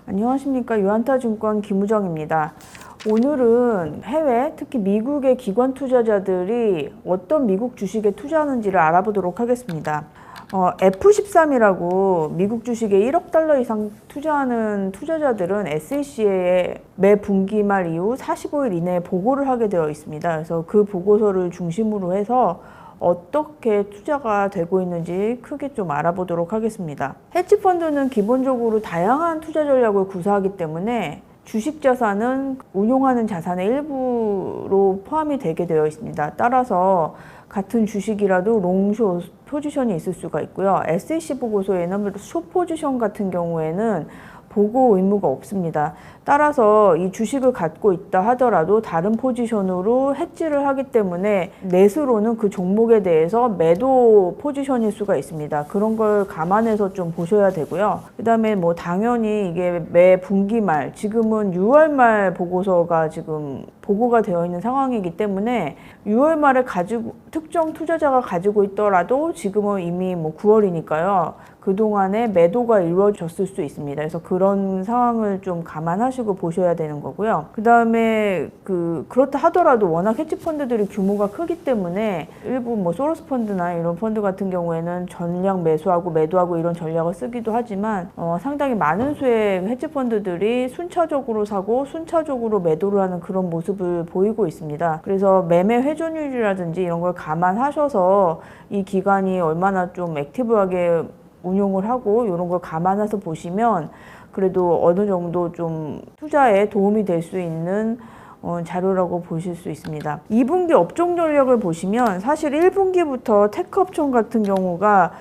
안녕하십니까. 유한타증권 김우정입니다. 오늘은 해외, 특히 미국의 기관 투자자들이 어떤 미국 주식에 투자하는지를 알아보도록 하겠습니다. F13이라고 미국 주식에 1억 달러 이상 투자하는 투자자들은 SEC에 매 분기 말 이후 45일 이내에 보고를 하게 되어 있습니다. 그래서 그 보고서를 중심으로 해서 어떻게 투자가 되고 있는지 크게 좀 알아보도록 하겠습니다. 헤지펀드는 기본적으로 다양한 투자 전략을 구사하기 때문에 주식 자산은 운용하는 자산의 일부로 포함이 되게 되어 있습니다. 따라서 같은 주식이라도 롱숏 포지션이 있을 수가 있고요. SEC 보고서에는 숏 포지션 같은 경우에는 보고 의무가 없습니다. 따라서 이 주식을 갖고 있다 하더라도 다른 포지션으로 해지를 하기 때문에 넷으로는 그 종목에 대해서 매도 포지션일 수가 있습니다. 그런 걸 감안해서 좀 보셔야 되고요. 그 다음에 뭐 당연히 이게 매 분기 말, 지금은 6월 말 보고서가 지금 보고가 되어 있는 상황이기 때문에 6월 말에 특정 투자자가 가지고 있더라도 지금은 이미 뭐 9월이니까요. 그동안에 매도가 이루어졌을 수 있습니다. 그래서 그런 상황을 좀 감안하시고 보셔야 되는 거고요. 그 다음에 그렇다 하더라도 워낙 헤지펀드들이 규모가 크기 때문에 일부 뭐 소로스 펀드나 이런 펀드 같은 경우에는 전량 매수하고 매도하고 이런 전략을 쓰기도 하지만 상당히 많은 수의 헤지펀드들이 순차적으로 사고 순차적으로 매도를 하는 그런 모습을 보이고 있습니다. 그래서 매매 회전율이라든지 이런 걸 감안하셔서 이 기관이 얼마나 좀 액티브하게 운용을 하고 이런 걸 감안해서 보시면 그래도 어느 정도 좀 투자에 도움이 될 수 있는 자료라고 보실 수 있습니다. 2분기 업종 전략을 보시면 사실 1분기부터 테크업종 같은 경우가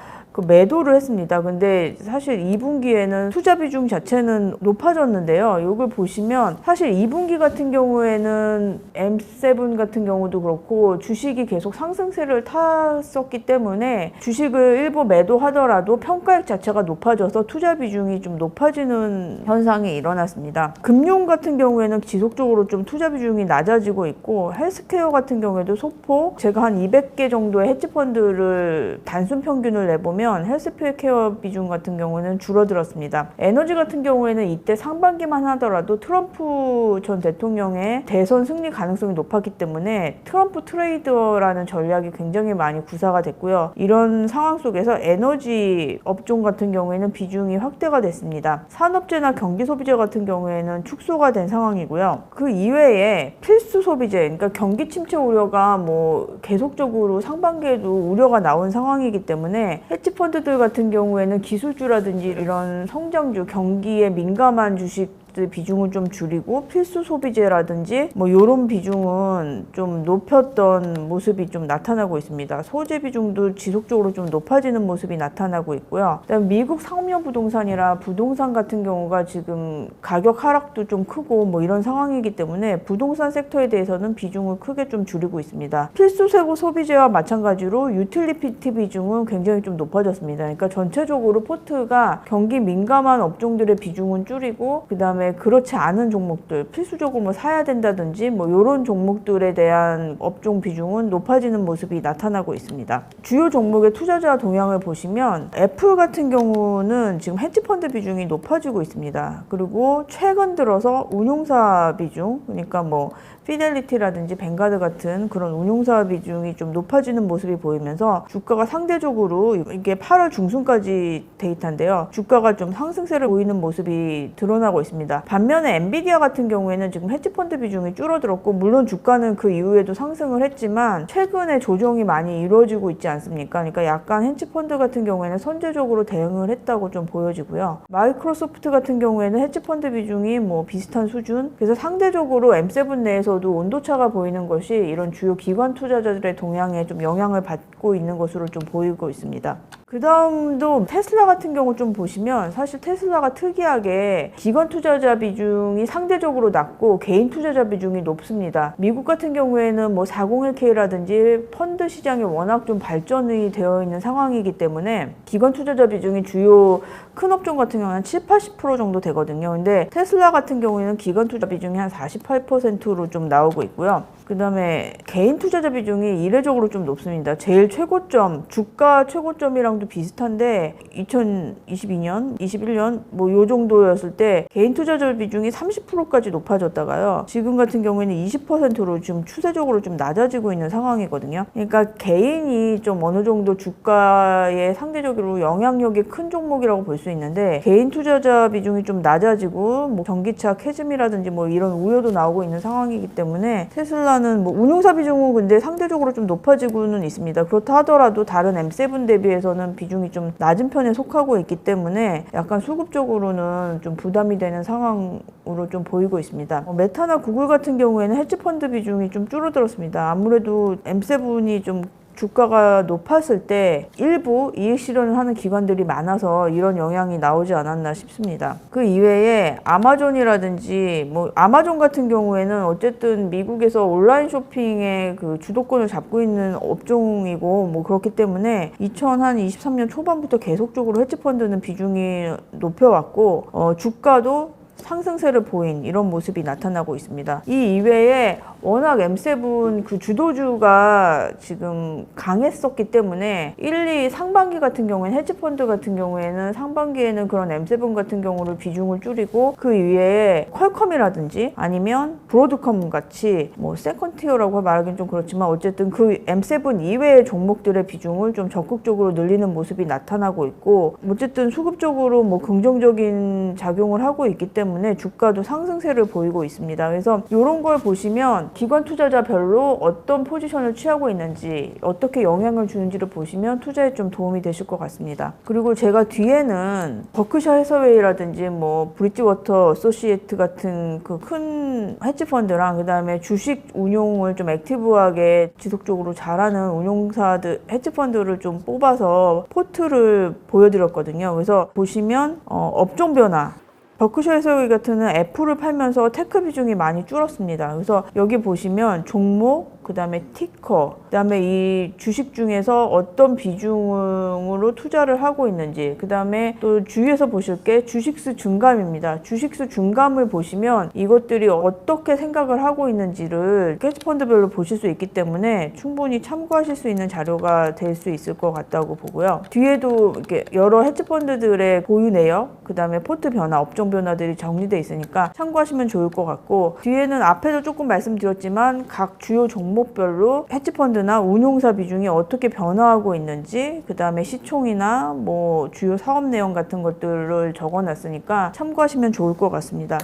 매도를 했습니다. 근데 사실 2분기에는 투자 비중 자체는 높아졌는데요. 이걸 보시면 사실 2분기 같은 경우에는 M7 같은 경우도 그렇고 주식이 계속 상승세를 탔었기 때문에 주식을 일부 매도하더라도 평가액 자체가 높아져서 투자 비중이 좀 높아지는 현상이 일어났습니다. 금융 같은 경우에는 지속적으로 좀 투자 비중이 낮아지고 있고 헬스케어 같은 경우에도 소폭 제가 한 200개 정도의 헤지펀드를 단순 평균을 내보면 헬스케어 비중 같은 경우는 줄어들었습니다. 에너지 같은 경우에는 이때 상반기만 하더라도 트럼프 전 대통령의 대선 승리 가능성이 높았기 때문에 트럼프 트레이더라는 전략이 굉장히 많이 구사가 됐고요. 이런 상황 속에서 에너지 업종 같은 경우에는 비중이 확대가 됐습니다. 산업재나 경기소비재 같은 경우에는 축소가 된 상황이고요. 그 이외에 필수 소비재, 그러니까 경기 침체 우려가 뭐 계속적으로 상반기에도 우려가 나온 상황이기 때문에 헤지펀드들 같은 경우에는 기술주라든지 이런 성장주, 경기에 민감한 주식 비중을 좀 줄이고 필수 소비재라든지 뭐 이런 비중은 좀 높였던 모습이 좀 나타나고 있습니다. 소재 비중도 지속적으로 좀 높아지는 모습이 나타나고 있고요. 그다음에 미국 상업용 부동산이라 부동산 같은 경우가 지금 가격 하락도 좀 크고 뭐 이런 상황이기 때문에 부동산 섹터에 대해서는 비중을 크게 좀 줄이고 있습니다. 필수 재고 소비재와 마찬가지로 유틸리티 비중은 굉장히 좀 높아졌습니다. 그러니까 전체적으로 포트가 경기 민감한 업종들의 비중은 줄이고 그다음에 그렇지 않은 종목들, 필수적으로 뭐 사야 된다든지 뭐 이런 종목들에 대한 업종 비중은 높아지는 모습이 나타나고 있습니다. 주요 종목의 투자자 동향을 보시면 애플 같은 경우는 지금 헤지펀드 비중이 높아지고 있습니다. 그리고 최근 들어서 운용사 비중, 그러니까 뭐 피델리티라든지 뱅가드 같은 그런 운용사 비중이 좀 높아지는 모습이 보이면서 주가가 상대적으로 이게 8월 중순까지 데이터인데요. 주가가 좀 상승세를 보이는 모습이 드러나고 있습니다. 반면에 엔비디아 같은 경우에는 지금 헤지펀드 비중이 줄어들었고 물론 주가는 그 이후에도 상승을 했지만 최근에 조정이 많이 이루어지고 있지 않습니까? 그러니까 약간 헤지펀드 같은 경우에는 선제적으로 대응을 했다고 좀 보여지고요. 마이크로소프트 같은 경우에는 헤지펀드 비중이 뭐 비슷한 수준, 그래서 상대적으로 M7 내에서 온도차가 보이는 것이 이런 주요 기관 투자자들의 동향에 좀 영향을 받고 있는 것으로 좀 보이고 있습니다. 그 다음도 테슬라 같은 경우 좀 보시면 사실 테슬라가 특이하게 기관 투자자 비중이 상대적으로 낮고 개인 투자자 비중이 높습니다. 미국 같은 경우에는 뭐 401k라든지 펀드 시장이 워낙 좀 발전이 되어 있는 상황이기 때문에 기관 투자자 비중이 주요 큰 업종 같은 경우는 70-80% 정도 되거든요. 근데 테슬라 같은 경우에는 기관 투자 비중이 한 48%로 좀 나오고 있고요. 그다음에 개인 투자자 비중이 이례적으로 좀 높습니다. 제일 최고점, 주가 최고점이랑도 비슷한데 2022년, 21년 뭐 요 정도였을 때 개인 투자자 비중이 30%까지 높아졌다가요. 지금 같은 경우에는 20%로 지금 추세적으로 좀 낮아지고 있는 상황이거든요. 그러니까 개인이 좀 어느 정도 주가에 상대적으로 영향력이 큰 종목이라고 볼 수 있는데 개인 투자자 비중이 좀 낮아지고 뭐 전기차 캐즘이라든지 뭐 이런 우려도 나오고 있는 상황이기 때문에 테슬라는 뭐 운용사 비중은 근데 상대적으로 좀 높아지고는 있습니다. 그렇다 하더라도 다른 M7 대비해서는 비중이 좀 낮은 편에 속하고 있기 때문에 약간 수급적으로는 좀 부담이 되는 상황으로 좀 보이고 있습니다. 메타나 구글 같은 경우에는 헤지펀드 비중이 좀 줄어들었습니다. 아무래도 M7이 좀 주가가 높았을 때 일부 이익 실현을 하는 기관들이 많아서 이런 영향이 나오지 않았나 싶습니다. 그 이외에 아마존이라든지 뭐 아마존 같은 경우에는 어쨌든 미국에서 온라인 쇼핑의 그 주도권을 잡고 있는 업종이고 뭐 그렇기 때문에 2023년 초반부터 계속적으로 헤지펀드는 비중이 높여왔고 주가도 상승세를 보인 이런 모습이 나타나고 있습니다. 이 이외에 워낙 M7 그 주도주가 지금 강했었기 때문에 1, 2 상반기 같은 경우에는 헤지펀드 같은 경우에는 상반기에는 그런 M7 같은 경우를 비중을 줄이고 그 이외에 퀄컴이라든지 아니면 브로드컴 같이 뭐 세컨티어라고 말하기는 좀 그렇지만 어쨌든 그 M7 이외의 종목들의 비중을 좀 적극적으로 늘리는 모습이 나타나고 있고 어쨌든 수급적으로 뭐 긍정적인 작용을 하고 있기 때문에 주가도 상승세를 보이고 있습니다. 그래서 이런 걸 보시면 기관 투자자별로 어떤 포지션을 취하고 있는지 어떻게 영향을 주는지를 보시면 투자에 좀 도움이 되실 것 같습니다. 그리고 제가 뒤에는 버크셔 해서웨이라든지 뭐 브리지워터 어소시에이트 같은 그 큰 헤지펀드랑 그 다음에 주식 운용을 좀 액티브하게 지속적으로 잘하는 운용사들 헤지펀드를 좀 뽑아서 포트를 보여드렸거든요. 그래서 보시면 업종 변화 버크셔 해서웨이 같은 애플을 팔면서 테크 비중이 많이 줄었습니다. 그래서 여기 보시면 종목, 그 다음에 티커, 그 다음에 이 주식 중에서 어떤 비중으로 투자를 하고 있는지, 그 다음에 또 주위에서 보실 게 주식수 증감입니다. 주식수 증감을 보시면 이것들이 어떻게 생각을 하고 있는지를 헤지펀드별로 보실 수 있기 때문에 충분히 참고하실 수 있는 자료가 될 수 있을 것 같다고 보고요. 뒤에도 이렇게 여러 헤지펀드들의 보유 내역, 그 다음에 포트 변화, 업종 변화들이 정리되어 있으니까 참고하시면 좋을 것 같고 뒤에는 앞에도 조금 말씀드렸지만 각 주요 종목별로 헤지펀드나 운용사 비중이 어떻게 변화하고 있는지 그 다음에 시총이나 뭐 주요 사업 내용 같은 것들을 적어놨으니까 참고하시면 좋을 것 같습니다.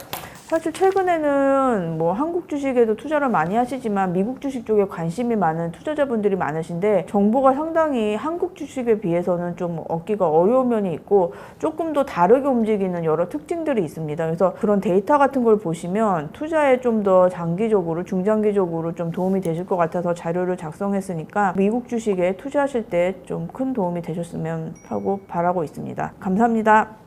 사실 최근에는 뭐 한국 주식에도 투자를 많이 하시지만 미국 주식 쪽에 관심이 많은 투자자분들이 많으신데 정보가 상당히 한국 주식에 비해서는 좀 얻기가 어려운 면이 있고 조금 더 다르게 움직이는 여러 특징들이 있습니다. 그래서 그런 데이터 같은 걸 보시면 투자에 좀 더 장기적으로 중장기적으로 좀 도움이 되실 것 같아서 자료를 작성했으니까 미국 주식에 투자하실 때 좀 큰 도움이 되셨으면 하고 바라고 있습니다. 감사합니다.